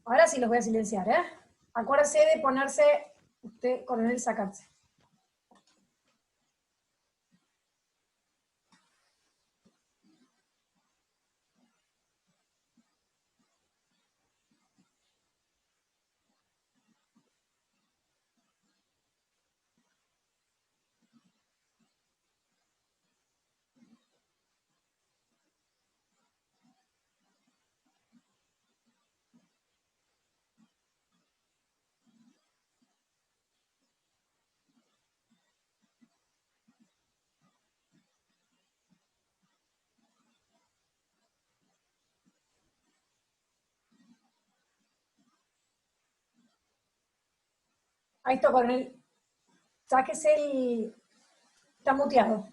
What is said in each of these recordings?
Ahora sí los voy a silenciar, ¿eh? Acuérdese de ponerse, usted, coronel, sacarse. Ahí está, coronel. Sáquese el... Está muteado.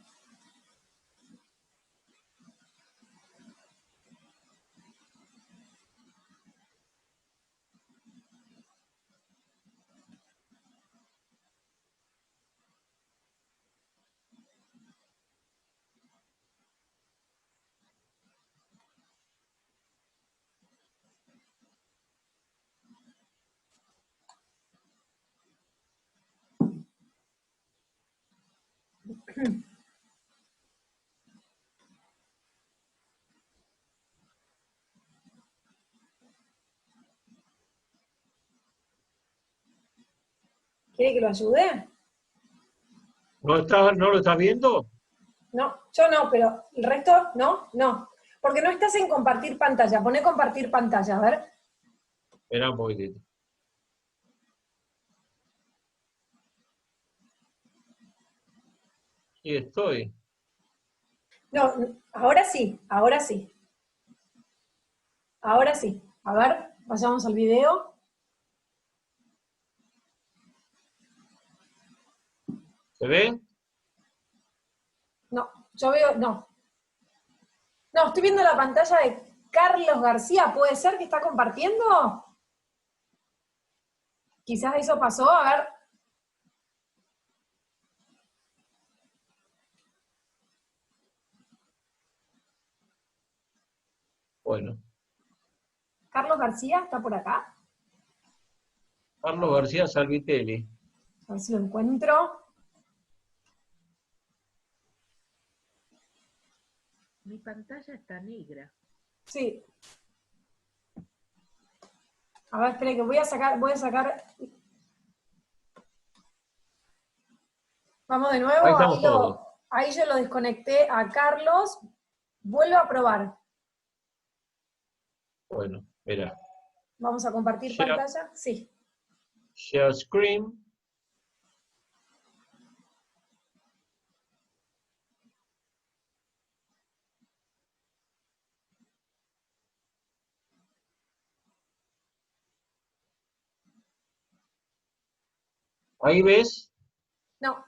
¿Quiere que lo ayude? ¿No lo estás viendo? No, yo no, pero el resto, no, no. Porque no estás en compartir pantalla. Pone compartir pantalla, a ver. Espera un poquitito. Sí, estoy. No, ahora sí, ahora sí. Ahora sí. A ver, vayamos al video. ¿Se ve? No, yo veo, no. No, estoy viendo la pantalla de Carlos García. ¿Puede ser que está compartiendo? Quizás eso pasó, a ver. Bueno. Carlos García está por acá. Carlos García Salvitelli. A ver si lo encuentro. Mi pantalla está negra. Sí. A ver, espere que voy a sacar. Vamos de nuevo, Ahí estamos todos. ahí yo lo desconecté a Carlos. Vuelvo a probar. Bueno, mira. Vamos a compartir Share, pantalla. Sí. share screen. Ahí ves. No,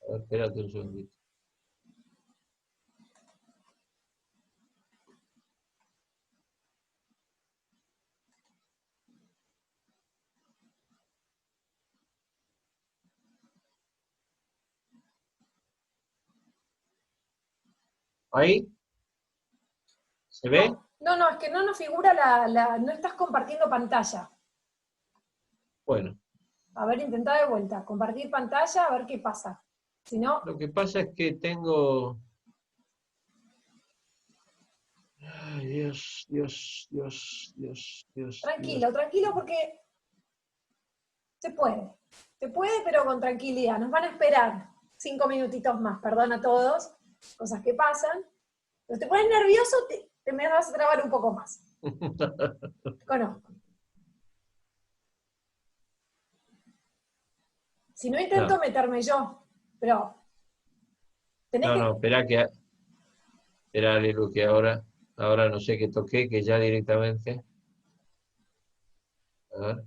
A ver, espérate un segundito. Ahí. ¿Se ve? no, es que no nos figura no estás compartiendo pantalla. Bueno. A ver, intentá de vuelta. Compartir pantalla, a ver qué pasa. Si no, Lo que pasa es que tengo... Ay, Dios, Dios, Dios, Dios, Dios, Dios. tranquilo, porque se puede. Se puede, pero con tranquilidad. Nos van a esperar 5 minutitos más. Perdón a todos. Cosas que pasan. Pero te pones nervioso, te me vas a trabar un poco más. Conozco. Si no, intento No, meterme yo. Pero tenés no, que... espera que... Espera, Lelu, que ahora no sé qué toqué, que ya directamente... A ver.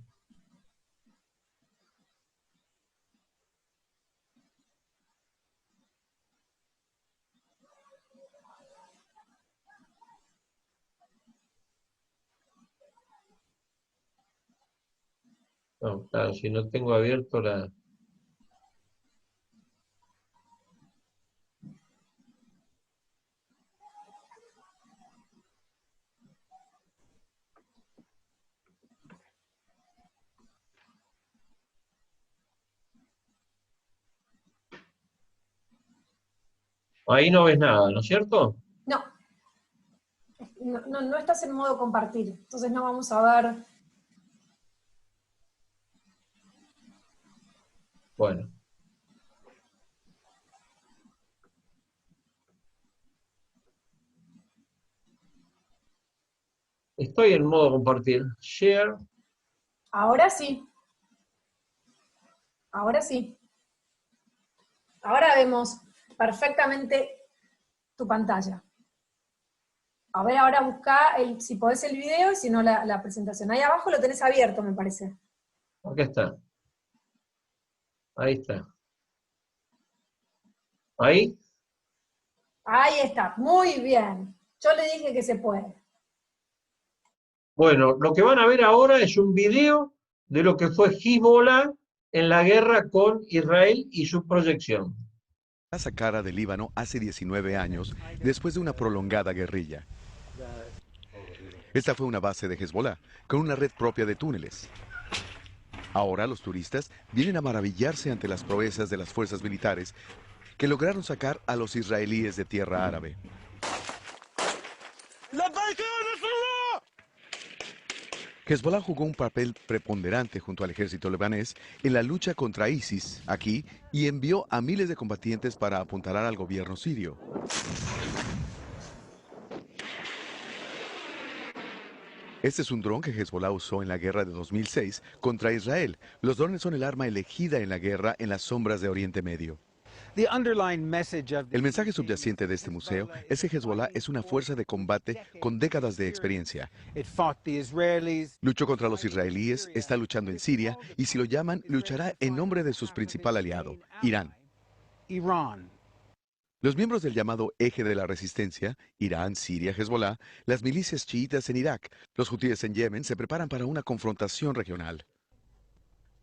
No, claro, si no tengo abierto la... Ahí no ves nada, ¿no es cierto? No, no estás en modo compartir, entonces no vamos a ver. Bueno. Estoy en modo compartir. Share. Ahora sí. Ahora sí. Ahora vemos perfectamente tu pantalla. A ver, ahora busca si podés el video y si no la presentación. Ahí abajo lo tenés abierto, me parece. Acá está. Ahí está. Ahí. Ahí está, muy bien. Yo le dije que se puede. Bueno, lo que van a ver ahora es un video de lo que fue Hezbollah en la guerra con Israel y su proyección. Saqqara del Líbano hace 19 años, después de una prolongada guerrilla. Esta fue una base de Hezbollah, con una red propia de túneles. Ahora los turistas vienen a maravillarse ante las proezas de las fuerzas militares que lograron sacar a los israelíes de tierra árabe. Hezbollah jugó un papel preponderante junto al ejército libanés en la lucha contra ISIS aquí y envió a miles de combatientes para apuntalar al gobierno sirio. Este es un dron que Hezbollah usó en la guerra de 2006 contra Israel. Los drones son el arma elegida en la guerra en las sombras de Oriente Medio. El mensaje subyacente de este museo es que Hezbollah es una fuerza de combate con décadas de experiencia. Luchó contra los israelíes, está luchando en Siria y si lo llaman, luchará en nombre de su principal aliado, Irán. Los miembros del llamado Eje de la Resistencia, Irán, Siria, Hezbollah, las milicias chiitas en Irak, los hutíes en Yemen, se preparan para una confrontación regional.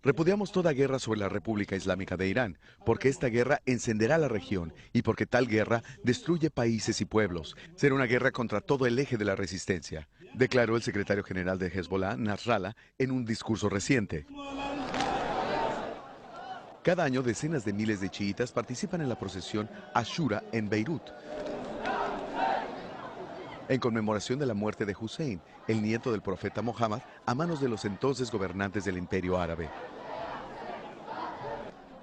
Repudiamos toda guerra sobre la República Islámica de Irán, porque esta guerra encenderá la región y porque tal guerra destruye países y pueblos. Será una guerra contra todo el eje de la resistencia, declaró el secretario general de Hezbollah, Nasrallah, en un discurso reciente. Cada año decenas de miles de chiitas participan en la procesión Ashura en Beirut, en conmemoración de la muerte de Hussein, el nieto del profeta Mohammed, a manos de los entonces gobernantes del Imperio Árabe.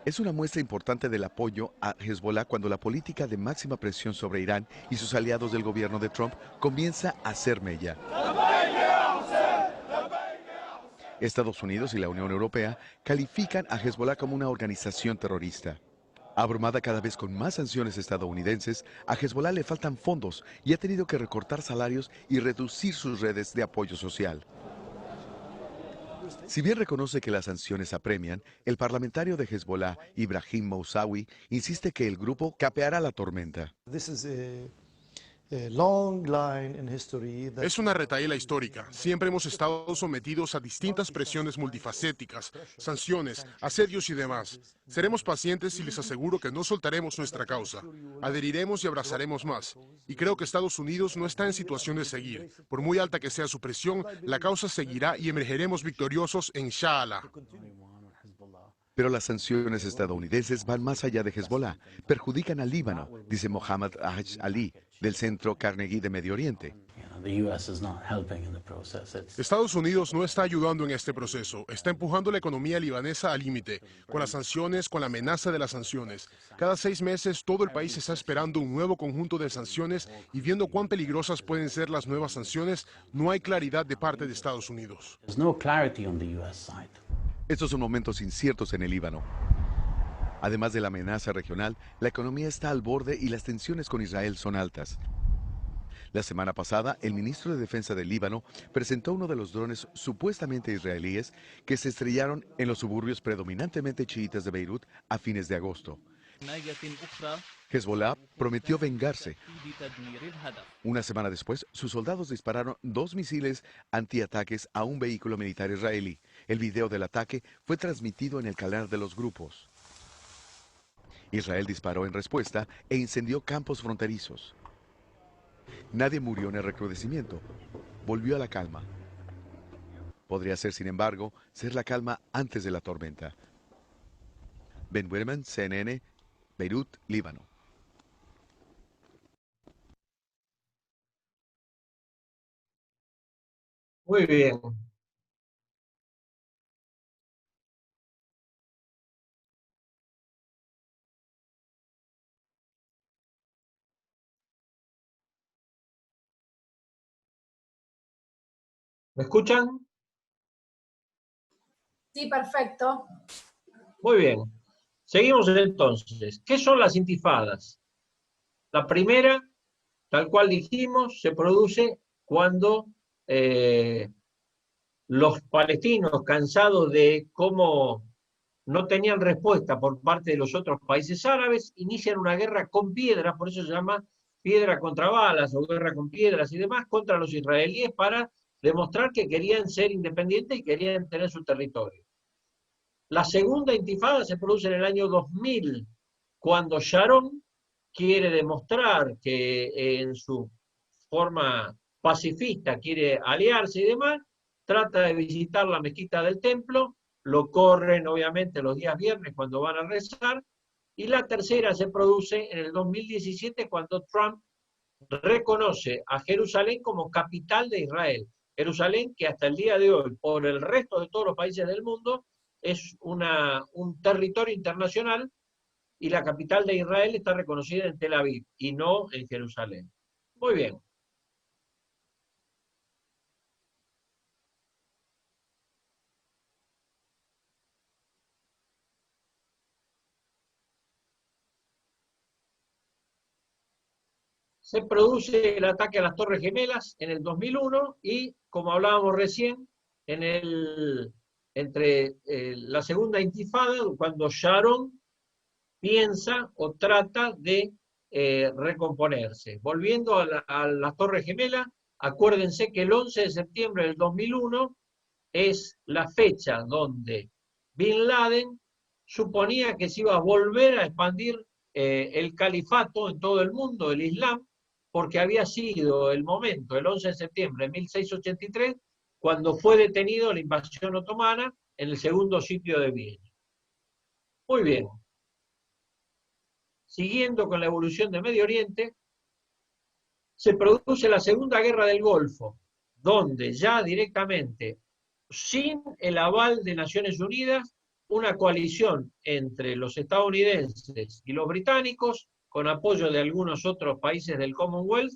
Es una muestra importante del apoyo a Hezbollah cuando la política de máxima presión sobre Irán y sus aliados del gobierno de Trump comienza a hacer mella. Estados Unidos y la Unión Europea califican a Hezbollah como una organización terrorista. Abrumada cada vez con más sanciones estadounidenses, a Hezbollah le faltan fondos y ha tenido que recortar salarios y reducir sus redes de apoyo social. Si bien reconoce que las sanciones apremian, el parlamentario de Hezbollah, Ibrahim Moussaoui, insiste que el grupo capeará la tormenta. Es una retahíla histórica. Siempre hemos estado sometidos a distintas presiones multifacéticas, sanciones, asedios y demás. Seremos pacientes y les aseguro que no soltaremos nuestra causa. Adheriremos y abrazaremos más. Y creo que Estados Unidos no está en situación de seguir. Por muy alta que sea su presión, la causa seguirá y emergeremos victoriosos, Inshallah. Pero las sanciones estadounidenses van más allá de Hezbollah. Perjudican al Líbano, dice Mohammad Haj Ali, del Centro Carnegie de Medio Oriente. Estados Unidos no está ayudando en este proceso. Está empujando la economía libanesa al límite, con las sanciones, con la amenaza de las sanciones. Cada 6 meses todo el país está esperando un nuevo conjunto de sanciones y viendo cuán peligrosas pueden ser las nuevas sanciones, no hay claridad de parte de Estados Unidos. Estos son momentos inciertos en el Líbano. Además de la amenaza regional, la economía está al borde y las tensiones con Israel son altas. La semana pasada, el ministro de Defensa del Líbano presentó uno de los drones supuestamente israelíes que se estrellaron en los suburbios predominantemente chiitas de Beirut a fines de agosto. Hezbollah prometió vengarse. Una semana después, sus soldados dispararon 2 misiles antiataques a un vehículo militar israelí. El video del ataque fue transmitido en el canal de los grupos. Israel disparó en respuesta e incendió campos fronterizos. Nadie murió en el recrudecimiento. Volvió a la calma. Podría ser, sin embargo, ser la calma antes de la tormenta. Ben Wedeman, CNN, Beirut, Líbano. Muy bien. ¿Me escuchan? Sí, perfecto. Muy bien. Seguimos entonces. ¿Qué son las intifadas? La primera, tal cual dijimos, se produce cuando los palestinos, cansados de cómo no tenían respuesta por parte de los otros países árabes, inician una guerra con piedras, por eso se llama piedra contra balas o guerra con piedras y demás, contra los israelíes para demostrar que querían ser independientes y querían tener su territorio. La segunda intifada se produce en el año 2000, cuando Sharon quiere demostrar que en su forma pacifista quiere aliarse y demás, trata de visitar la mezquita del templo, lo corren obviamente los días viernes cuando van a rezar, y la tercera se produce en el 2017 cuando Trump reconoce a Jerusalén como capital de Israel. Jerusalén, que hasta el día de hoy, por el resto de todos los países del mundo, es un territorio internacional y la capital de Israel está reconocida en Tel Aviv y no en Jerusalén. Muy bien. Se produce el ataque a las Torres Gemelas en el 2001 y, como hablábamos recién, entre la segunda intifada, cuando Sharon piensa o trata de recomponerse. Volviendo a las Torres Gemelas, acuérdense que el 11 de septiembre del 2001 es la fecha donde Bin Laden suponía que se iba a volver a expandir el califato en todo el mundo, el Islam, porque había sido el momento, el 11 de septiembre de 1683, cuando fue detenido la invasión otomana en el segundo sitio de Viena. Muy bien. Siguiendo con la evolución de Medio Oriente, se produce la Segunda Guerra del Golfo, donde ya directamente, sin el aval de Naciones Unidas, una coalición entre los estadounidenses y los británicos, con apoyo de algunos otros países del Commonwealth,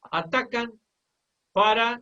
atacan para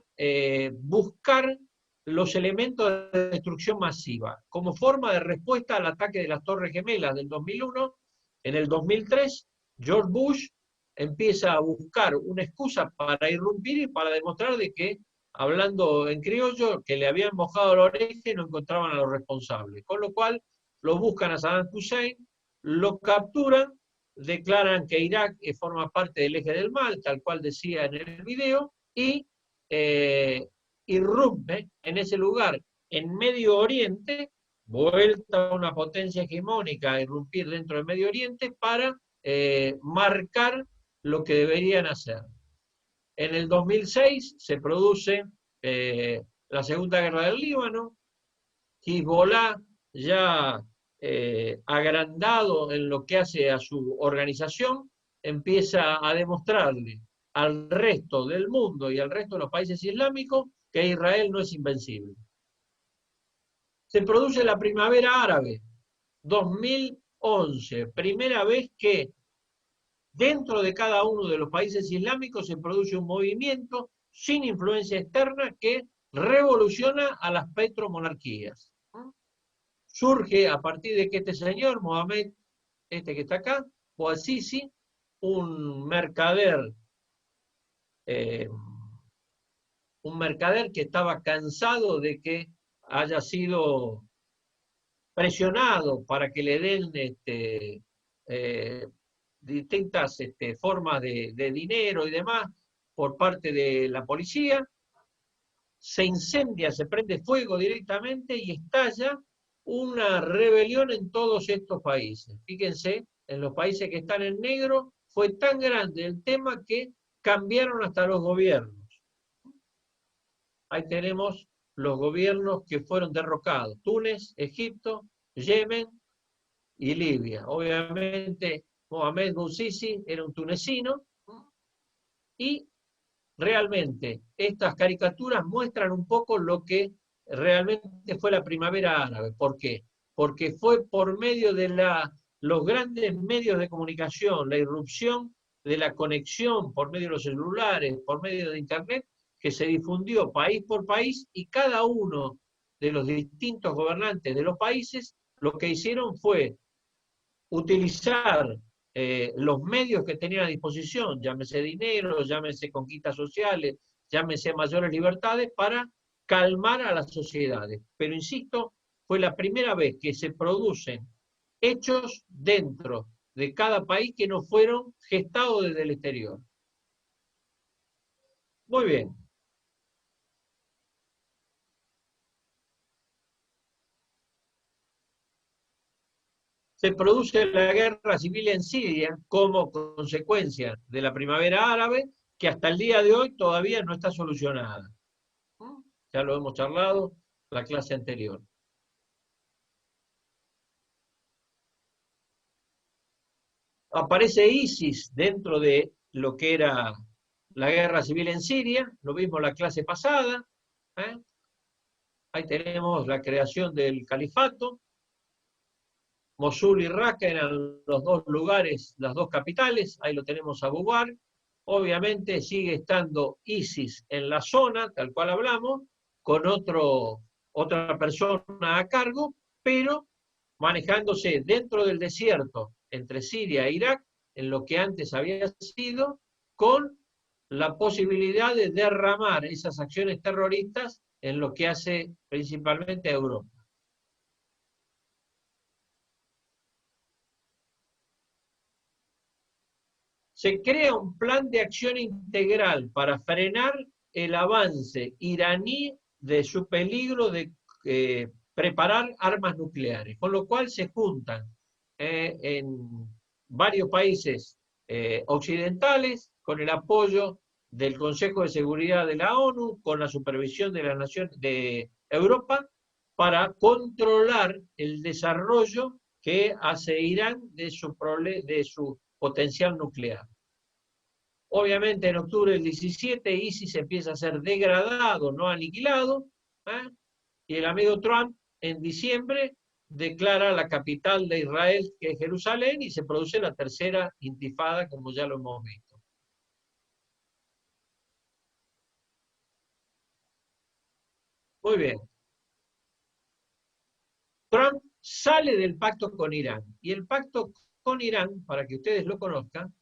buscar los elementos de destrucción masiva, como forma de respuesta al ataque de las Torres Gemelas del 2001. En el 2003, George Bush empieza a buscar una excusa para irrumpir y para demostrar de que, hablando en criollo, que le habían mojado la oreja y no encontraban a los responsables. Con lo cual, lo buscan a Saddam Hussein, lo capturan, declaran que Irak forma parte del eje del mal, tal cual decía en el video, y irrumpe en ese lugar, en Medio Oriente, vuelta a una potencia hegemónica a irrumpir dentro del Medio Oriente para marcar lo que deberían hacer. En el 2006 se produce la Segunda Guerra del Líbano, Hezbollah ya agrandado en lo que hace a su organización, empieza a demostrarle al resto del mundo y al resto de los países islámicos que Israel no es invencible. Se produce la primavera árabe, 2011, primera vez que dentro de cada uno de los países islámicos se produce un movimiento sin influencia externa que revoluciona a las petromonarquías. Surge a partir de que este señor, Mohamed, este que está acá, Bouazizi, un mercader que estaba cansado de que haya sido presionado para que le den distintas formas de dinero y demás por parte de la policía, se incendia, se prende fuego directamente y estalla una rebelión en todos estos países. Fíjense, en los países que están en negro, fue tan grande el tema que cambiaron hasta los gobiernos. Ahí tenemos los gobiernos que fueron derrocados: Túnez, Egipto, Yemen y Libia. Obviamente, Mohamed Bouazizi era un tunecino y realmente estas caricaturas muestran un poco lo que realmente fue la primavera árabe. ¿Por qué? Porque fue por medio de los grandes medios de comunicación, la irrupción de la conexión por medio de los celulares, por medio de Internet, que se difundió país por país, y cada uno de los distintos gobernantes de los países lo que hicieron fue utilizar los medios que tenían a disposición, llámese dinero, llámese conquistas sociales, llámese mayores libertades, para calmar a las sociedades. Pero insisto, fue la primera vez que se producen hechos dentro de cada país que no fueron gestados desde el exterior. Muy bien. Se produce la guerra civil en Siria como consecuencia de la primavera árabe, que hasta el día de hoy todavía no está solucionada. Ya lo hemos charlado en la clase anterior. Aparece ISIS dentro de lo que era la guerra civil en Siria, lo vimos la clase pasada. Ahí tenemos la creación del califato. Mosul y Raqqa eran los dos lugares, las dos capitales, ahí lo tenemos a Abu Ghraib. Obviamente sigue estando ISIS en la zona, tal cual hablamos, con otra persona a cargo, pero manejándose dentro del desierto, entre Siria e Irak, en lo que antes había sido, con la posibilidad de derramar esas acciones terroristas en lo que hace principalmente a Europa. Se crea un plan de acción integral para frenar el avance iraní de su peligro de preparar armas nucleares, con lo cual se juntan en varios países occidentales con el apoyo del Consejo de Seguridad de la ONU, con la supervisión de las naciones de Europa, para controlar el desarrollo que hace Irán de su potencial nuclear. Obviamente en octubre del 17 ISIS empieza a ser degradado, no aniquilado, y el amigo Trump en diciembre declara la capital de Israel, que es Jerusalén, y se produce la tercera intifada, como ya lo hemos visto. Muy bien. Trump sale del pacto con Irán, y el pacto con Irán, para que ustedes lo conozcan,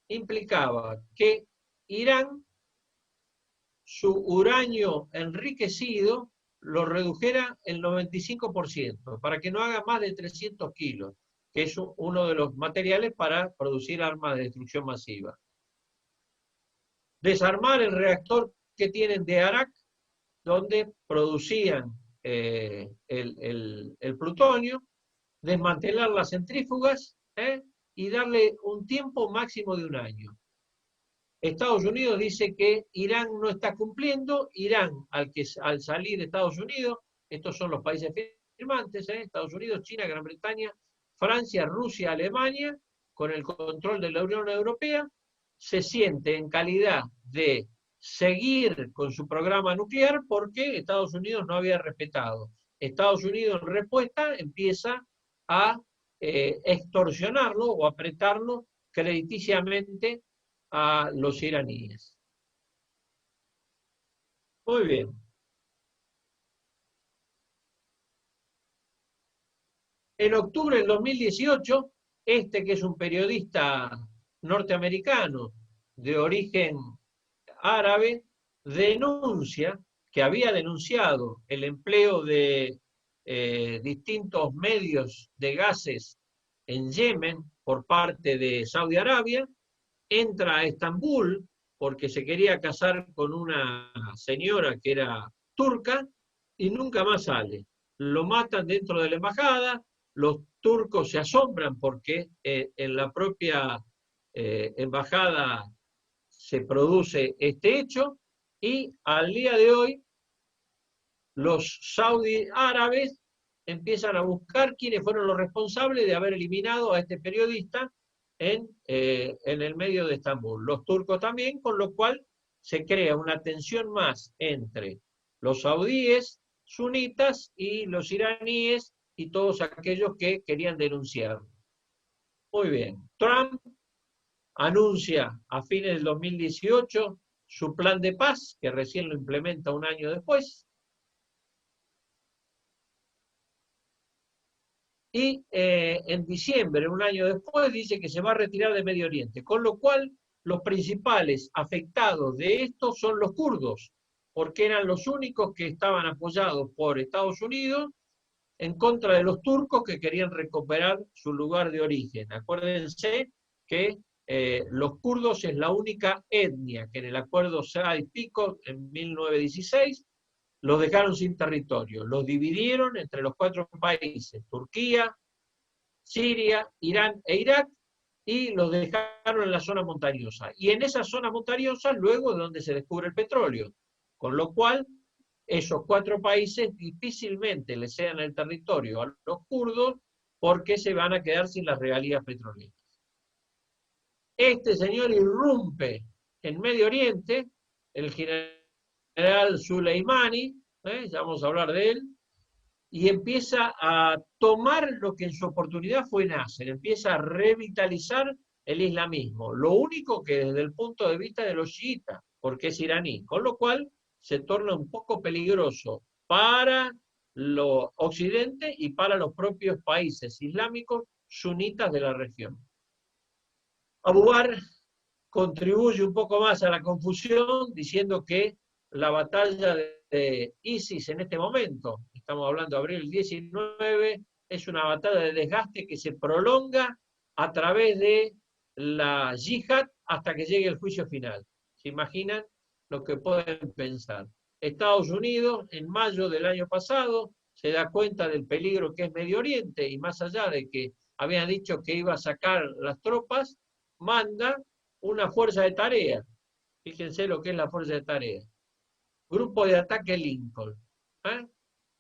implicaba que Irán, su uranio enriquecido, lo redujera el 95%, para que no haga más de 300 kilos, que es uno de los materiales para producir armas de destrucción masiva. Desarmar el reactor que tienen de Arak, donde producían el plutonio, desmantelar las centrífugas, y darle un tiempo máximo de 1 año. Estados Unidos dice que Irán no está cumpliendo. Irán, al salir de Estados Unidos, estos son los países firmantes, Estados Unidos, China, Gran Bretaña, Francia, Rusia, Alemania, con el control de la Unión Europea, se siente en calidad de seguir con su programa nuclear porque Estados Unidos no había respetado. Estados Unidos en respuesta empieza a extorsionarlo o apretarlo crediticiamente a los iraníes. Muy bien. En octubre del 2018, que es un periodista norteamericano de origen árabe, denuncia que había denunciado el empleo de distintos medios de gases en Yemen por parte de Saudi Arabia, entra a Estambul porque se quería casar con una señora que era turca y nunca más sale. Lo matan dentro de la embajada, los turcos se asombran porque en la propia embajada se produce este hecho, y al día de hoy los saudí árabes empiezan a buscar quiénes fueron los responsables de haber eliminado a este periodista en el medio de Estambul. Los turcos también, con lo cual se crea una tensión más entre los saudíes, sunitas, y los iraníes y todos aquellos que querían denunciar. Muy bien. Trump anuncia a fines del 2018 su plan de paz, que recién lo implementa un año después. Y en diciembre, un año después, dice que se va a retirar de Medio Oriente, con lo cual los principales afectados de esto son los kurdos, porque eran los únicos que estaban apoyados por Estados Unidos en contra de los turcos que querían recuperar su lugar de origen. Acuérdense que los kurdos es la única etnia que en el acuerdo Saadi-Picot en 1916 los dejaron sin territorio, los dividieron entre los 4 países, Turquía, Siria, Irán e Irak, y los dejaron en la zona montañosa. Y en esa zona montañosa luego es donde se descubre el petróleo, con lo cual esos 4 países difícilmente le cedan el territorio a los kurdos porque se van a quedar sin las regalías petroleras. Este señor irrumpe en Medio Oriente, el general Soleimani, ya vamos a hablar de él, y empieza a tomar lo que en su oportunidad fue Nasser, empieza a revitalizar el islamismo, lo único que desde el punto de vista de los chiitas, porque es iraní, con lo cual se torna un poco peligroso para los occidentes y para los propios países islámicos sunitas de la región. Abu Bakr contribuye un poco más a la confusión diciendo que la batalla de ISIS en este momento, estamos hablando de abril 19, es una batalla de desgaste que se prolonga a través de la yihad hasta que llegue el juicio final. ¿Se imaginan lo que pueden pensar? Estados Unidos, en mayo del año pasado, se da cuenta del peligro que es Medio Oriente, y más allá de que habían dicho que iba a sacar las tropas, manda una fuerza de tarea. Fíjense lo que es la fuerza de tarea. Grupo de ataque Lincoln.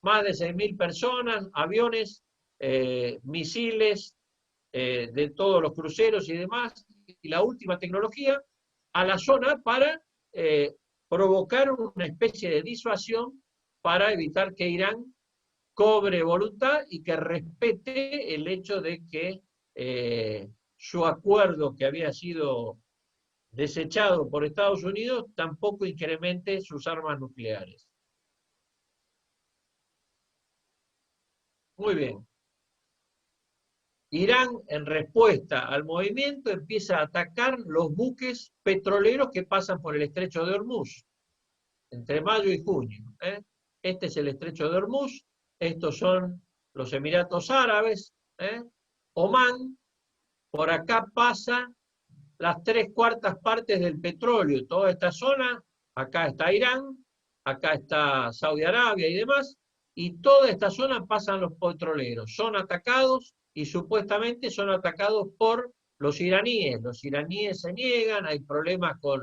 Más de 6.000 personas, aviones, misiles de todos los cruceros y demás, y la última tecnología, a la zona para provocar una especie de disuasión para evitar que Irán cobre voluntad y que respete el hecho de que su acuerdo, que había sido desechado por Estados Unidos, tampoco incremente sus armas nucleares. Muy bien. Irán, en respuesta al movimiento, empieza a atacar los buques petroleros que pasan por el estrecho de Hormuz, entre mayo y junio. Este es el estrecho de Hormuz, estos son los Emiratos Árabes, Omán, por acá pasa las 3/4 partes del petróleo, toda esta zona, acá está Irán, acá está Saudi Arabia y demás, y toda esta zona pasan los petroleros, son atacados y supuestamente son atacados por los iraníes se niegan, hay problemas con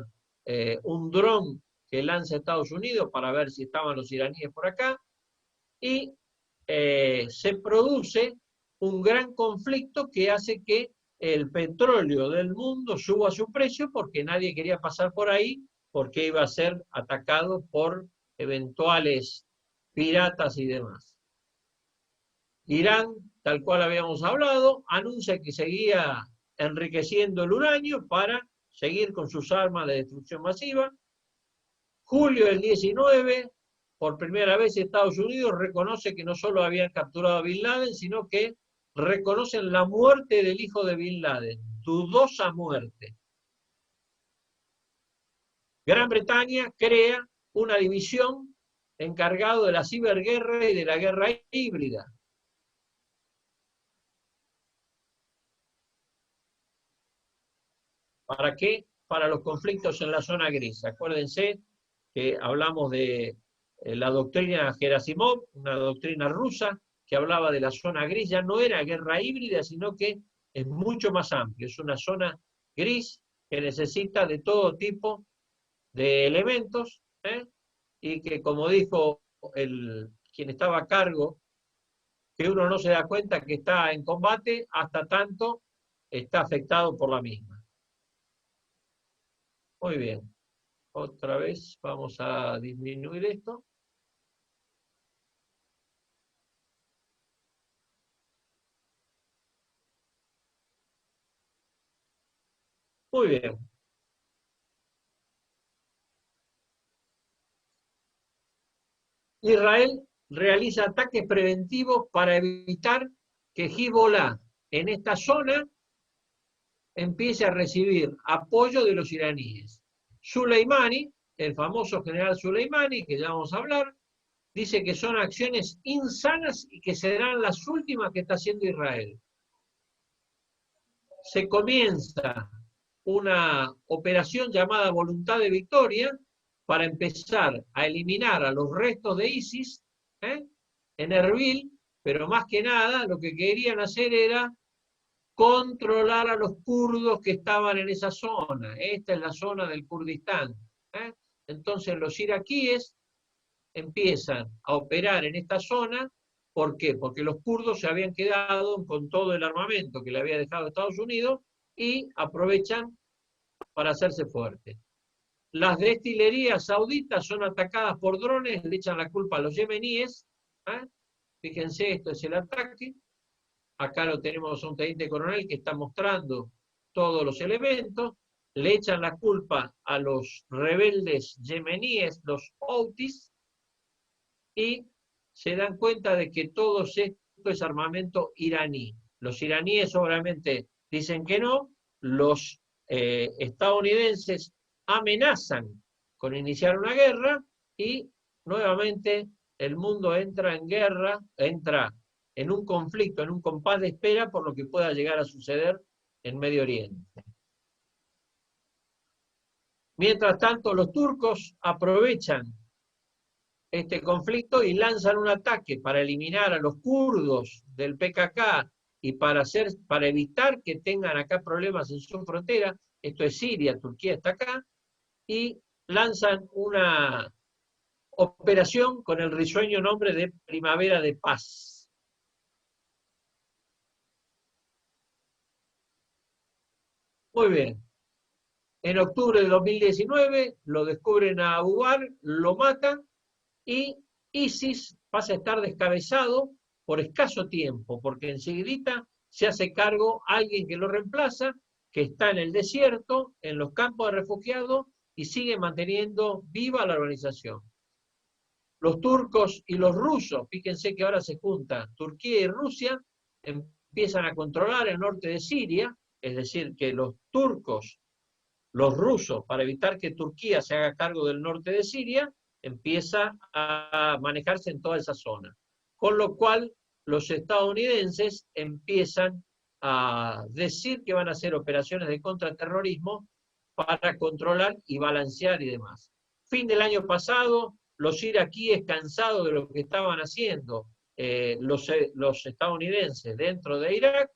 un dron que lanza Estados Unidos para ver si estaban los iraníes por acá, y se produce un gran conflicto que hace que el petróleo del mundo suba su precio porque nadie quería pasar por ahí porque iba a ser atacado por eventuales piratas y demás. Irán, tal cual habíamos hablado, anuncia que seguía enriqueciendo el uranio para seguir con sus armas de destrucción masiva. Julio del 19, por primera vez Estados Unidos reconoce que no solo habían capturado a Bin Laden, sino que reconocen la muerte del hijo de Bin Laden, dudosa muerte. Gran Bretaña crea una división encargada de la ciberguerra y de la guerra híbrida. ¿Para qué? Para los conflictos en la zona gris. Acuérdense que hablamos de la doctrina Gerasimov, una doctrina rusa, que hablaba de la zona gris. Ya no era guerra híbrida, sino que es mucho más amplio. Es una zona gris que necesita de todo tipo de elementos, y que, como dijo quien estaba a cargo, que uno no se da cuenta que está en combate hasta tanto está afectado por la misma. Muy bien. Otra vez vamos a disminuir esto. Muy bien. Israel realiza ataques preventivos para evitar que Hezbollah en esta zona empiece a recibir apoyo de los iraníes. Soleimani, el famoso general Soleimani, que ya vamos a hablar, dice que son acciones insanas y que serán las últimas que está haciendo Israel. Se comienza una operación llamada Voluntad de Victoria para empezar a eliminar a los restos de ISIS en Erbil, pero más que nada lo que querían hacer era controlar a los kurdos que estaban en esa zona. Esta es la zona del Kurdistán. Entonces los iraquíes empiezan a operar en esta zona. ¿Por qué? Porque los kurdos se habían quedado con todo el armamento que le había dejado Estados Unidos y aprovechan para hacerse fuertes. Las destilerías sauditas son atacadas por drones, le echan la culpa a los yemeníes. Fíjense, esto es el ataque. Acá lo tenemos a un teniente coronel que está mostrando todos los elementos. Le echan la culpa a los rebeldes yemeníes, los Houthis, y se dan cuenta de que todo esto es armamento iraní. Los iraníes obviamente dicen que no, los estadounidenses amenazan con iniciar una guerra y nuevamente el mundo entra en guerra, entra en un conflicto, en un compás de espera por lo que pueda llegar a suceder en Medio Oriente. Mientras tanto, los turcos aprovechan este conflicto y lanzan un ataque para eliminar a los kurdos del PKK y para evitar que tengan acá problemas en su frontera. Esto es Siria, Turquía está acá, y lanzan una operación con el risueño nombre de Primavera de Paz. Muy bien. En octubre de 2019 lo descubren a Abu Bakr, lo matan y ISIS pasa a estar descabezado por escaso tiempo, porque enseguida se hace cargo alguien que lo reemplaza, que está en el desierto, en los campos de refugiados, y sigue manteniendo viva la organización. Los turcos y los rusos, fíjense que ahora se juntan Turquía y Rusia, empiezan a controlar el norte de Siria, es decir, que los turcos, los rusos, para evitar que Turquía se haga cargo del norte de Siria, empieza a manejarse en toda esa zona. Con lo cual, los estadounidenses empiezan a decir que van a hacer operaciones de contraterrorismo para controlar y balancear y demás. Fin del año pasado, los iraquíes, cansados de lo que estaban haciendo los estadounidenses dentro de Irak,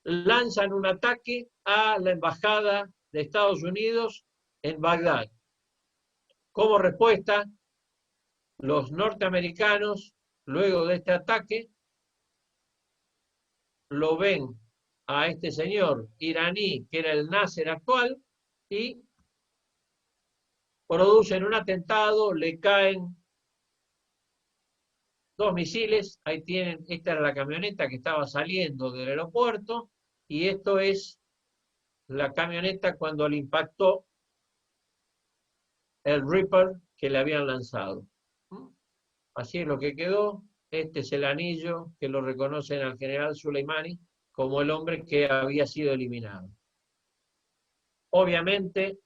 lanzan un ataque a la embajada de Estados Unidos en Bagdad. Como respuesta, los norteamericanos, luego de este ataque, lo ven a este señor iraní, que era el Nasser actual, y producen un atentado, le caen 2 misiles, ahí tienen, esta era la camioneta que estaba saliendo del aeropuerto, y esto es la camioneta cuando le impactó el Reaper que le habían lanzado. Así es lo que quedó. Este es el anillo que lo reconocen al general Soleimani como el hombre que había sido eliminado. Obviamente,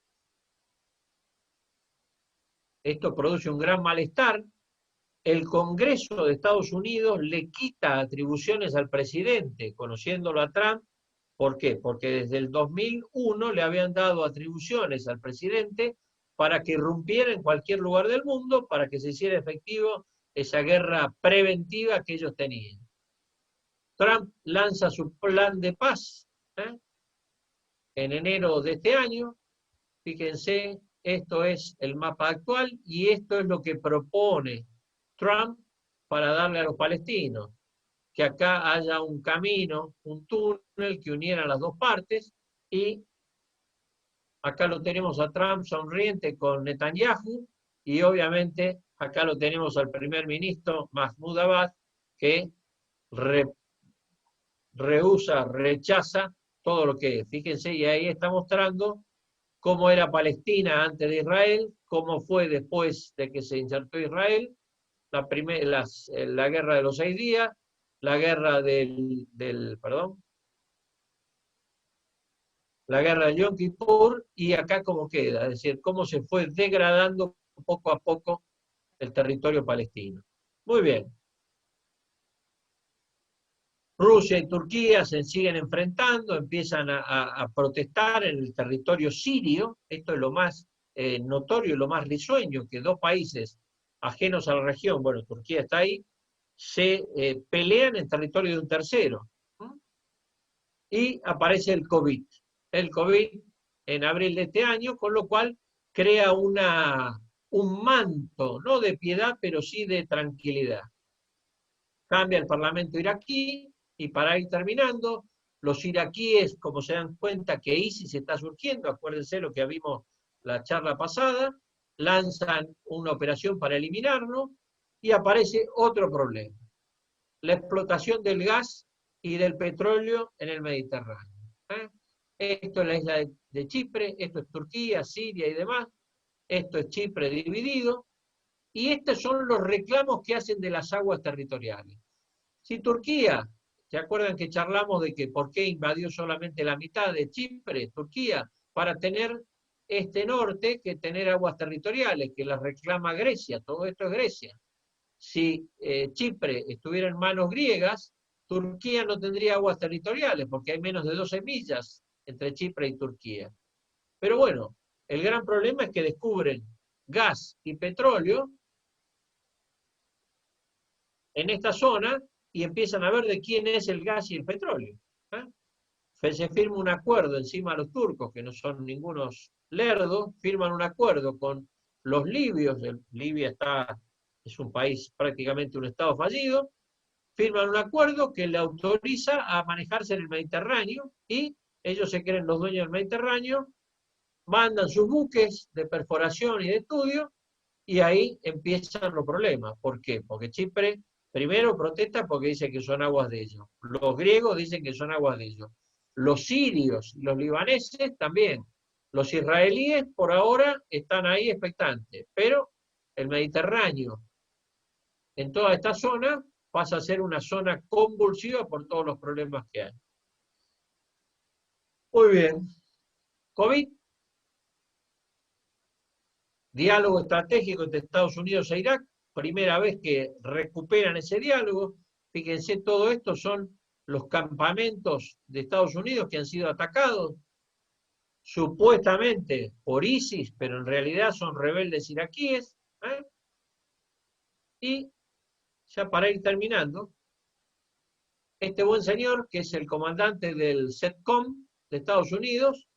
esto produce un gran malestar. El Congreso de Estados Unidos le quita atribuciones al presidente, conociéndolo a Trump. ¿Por qué? Porque desde el 2001 le habían dado atribuciones al presidente para que irrumpiera en cualquier lugar del mundo, para que se hiciera efectivo esa guerra preventiva que ellos tenían. Trump lanza su plan de paz en enero de este año. Fíjense, esto es el mapa actual y esto es lo que propone Trump para darle a los palestinos. Que acá haya un camino, un túnel que uniera las dos partes y Acá lo tenemos a Trump sonriente con Netanyahu, y obviamente acá lo tenemos al primer ministro Mahmoud Abbas, que rechaza todo lo que es. Fíjense, y ahí está mostrando cómo era Palestina antes de Israel, cómo fue después de que se insertó Israel, la guerra de los 6 días, la guerra la guerra de Yom Kippur, y acá cómo queda, es decir, cómo se fue degradando poco a poco el territorio palestino. Muy bien. Rusia y Turquía se siguen enfrentando, empiezan a protestar en el territorio sirio. Esto es lo más notorio y lo más risueño, que dos países ajenos a la región, bueno, Turquía está ahí, se pelean en territorio de un tercero. Y aparece el COVID. El COVID en abril de este año, con lo cual crea un manto, no de piedad, pero sí de tranquilidad. Cambia el parlamento iraquí, y para ir terminando, los iraquíes, como se dan cuenta que ISIS está surgiendo, acuérdense lo que vimos la charla pasada, lanzan una operación para eliminarlo, y aparece otro problema: la explotación del gas y del petróleo en el Mediterráneo. Esto es la isla de Chipre, esto es Turquía, Siria y demás, esto es Chipre dividido, y estos son los reclamos que hacen de las aguas territoriales. Si Turquía, ¿se acuerdan que charlamos de que por qué invadió solamente la mitad de Chipre, Turquía? Para tener este norte, que tener aguas territoriales, que las reclama Grecia, todo esto es Grecia. Si Chipre estuviera en manos griegas, Turquía no tendría aguas territoriales, porque hay menos de 12 millas entre Chipre y Turquía. Pero bueno, el gran problema es que descubren gas y petróleo en esta zona, y empiezan a ver de quién es el gas y el petróleo. Se firma un acuerdo encima de los turcos, que no son ningunos lerdos, firman un acuerdo con los libios. Libia es un país prácticamente un estado fallido, firman un acuerdo que le autoriza a manejarse en el Mediterráneo, y ellos se creen los dueños del Mediterráneo, mandan sus buques de perforación y de estudio, y ahí empiezan los problemas. ¿Por qué? Porque Chipre primero protesta porque dice que son aguas de ellos. Los griegos dicen que son aguas de ellos. Los sirios y los libaneses también. Los israelíes por ahora están ahí expectantes, pero el Mediterráneo en toda esta zona pasa a ser una zona convulsiva por todos los problemas que hay. Muy bien. COVID. Diálogo estratégico entre Estados Unidos e Irak. Primera vez que recuperan ese diálogo. Fíjense, todo esto son los campamentos de Estados Unidos que han sido atacados, supuestamente por ISIS, pero en realidad son rebeldes iraquíes. Y ya para ir terminando, este buen señor, que es el comandante del CENTCOM de Estados Unidos,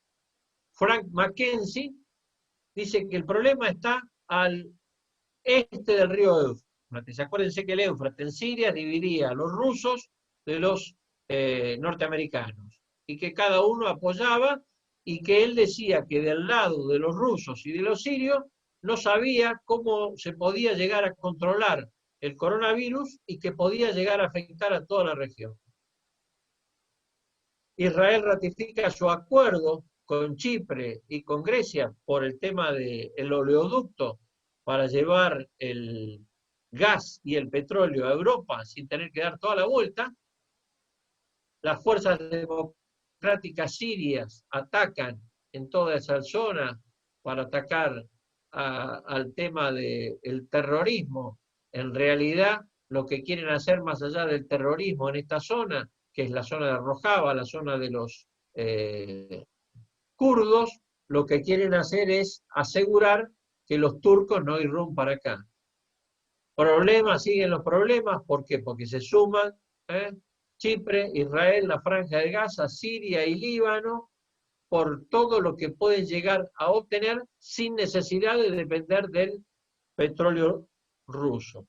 Frank McKenzie, dice que el problema está al este del río Éufrates. Acuérdense que el Éufrates en Siria dividía a los rusos de los norteamericanos, y que cada uno apoyaba, y que él decía que del lado de los rusos y de los sirios no sabía cómo se podía llegar a controlar el coronavirus, y que podía llegar a afectar a toda la región. Israel ratifica su acuerdo con Chipre y con Grecia por el tema del oleoducto para llevar el gas y el petróleo a Europa sin tener que dar toda la vuelta. Las fuerzas democráticas sirias atacan en toda esa zona para atacar al tema del terrorismo. En realidad, lo que quieren hacer más allá del terrorismo en esta zona, que es la zona de Rojava, la zona de los kurdos, lo que quieren hacer es asegurar que los turcos no irrumpan acá. Problemas, siguen los problemas. ¿Por qué? Porque se suman Chipre, Israel, la Franja de Gaza, Siria y Líbano, por todo lo que pueden llegar a obtener sin necesidad de depender del petróleo ruso.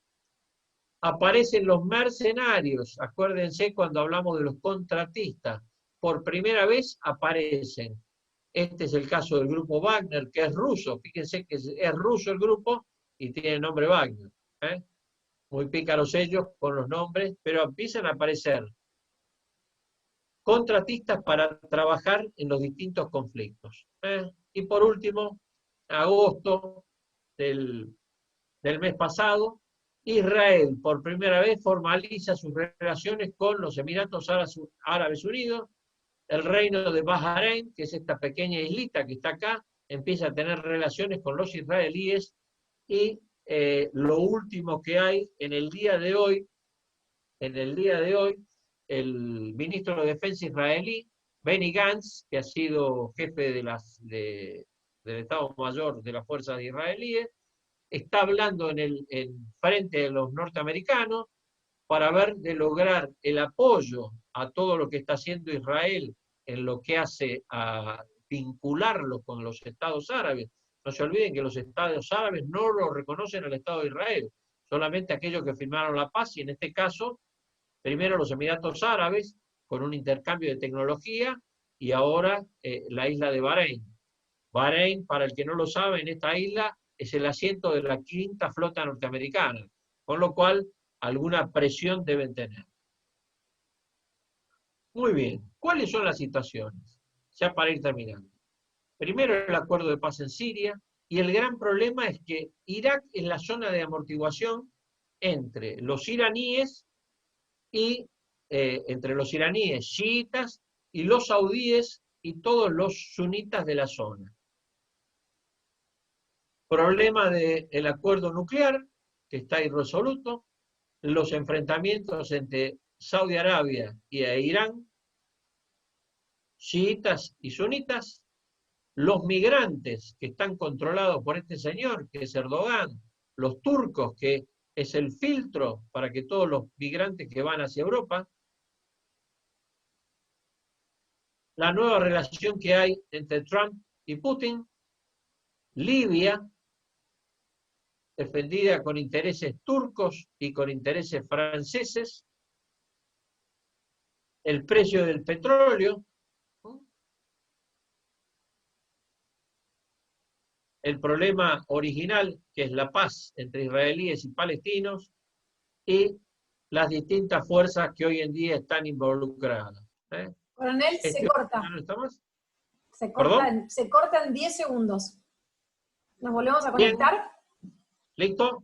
Aparecen los mercenarios. Acuérdense cuando hablamos de los contratistas. Por primera vez aparecen Este es el caso del grupo Wagner, que es ruso. Fíjense que es ruso el grupo y tiene nombre Wagner. Muy pícaros ellos con los nombres, pero empiezan a aparecer contratistas para trabajar en los distintos conflictos. Y por último, agosto del mes pasado, Israel por primera vez formaliza sus relaciones con los Emiratos Árabes Unidos. El reino de Bahrein, que es esta pequeña islita que está acá, empieza a tener relaciones con los israelíes. Y lo último que hay en el día de hoy, el ministro de Defensa israelí, Benny Gantz, que ha sido jefe del Estado Mayor de las fuerzas israelíes, está hablando en frente de los norteamericanos para ver de lograr el apoyo a todo lo que está haciendo Israel en lo que hace a vincularlo con los estados árabes. No se olviden que los estados árabes no lo reconocen al Estado de Israel, solamente aquellos que firmaron la paz, y en este caso, primero los Emiratos Árabes, con un intercambio de tecnología, y ahora la isla de Bahrein. Bahrein, para el que no lo sabe, en esta isla es el asiento de la 5ª flota norteamericana, con lo cual alguna presión deben tener. Muy bien, ¿cuáles son las situaciones? Ya para ir terminando. Primero, el acuerdo de paz en Siria, y el gran problema es que Irak es la zona de amortiguación entre los iraníes chiitas, y los saudíes y todos los sunitas de la zona. Problema del acuerdo nuclear, que está irresoluto, los enfrentamientos entre Saudi Arabia e Irán, chiitas y sunitas, los migrantes que están controlados por este señor, que es Erdogan, los turcos, que es el filtro para que todos los migrantes que van hacia Europa, la nueva relación que hay entre Trump y Putin, Libia, defendida con intereses turcos y con intereses franceses, el precio del petróleo, el problema original, que es la paz entre israelíes y palestinos, y las distintas fuerzas que hoy en día están involucradas. Coronel, se corta. ¿No está más? Se corta en 10 segundos. ¿Nos volvemos a conectar? ¿Listo?